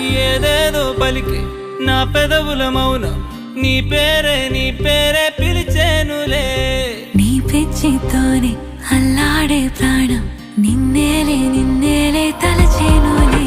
ఏదేదో పలికి నా పెదవుల మౌనం నీ పేరే పిలిచేనులే. నీ పిచ్చితోనే అల్లాడే ప్రాణం నిన్నేలే తలచేనులే.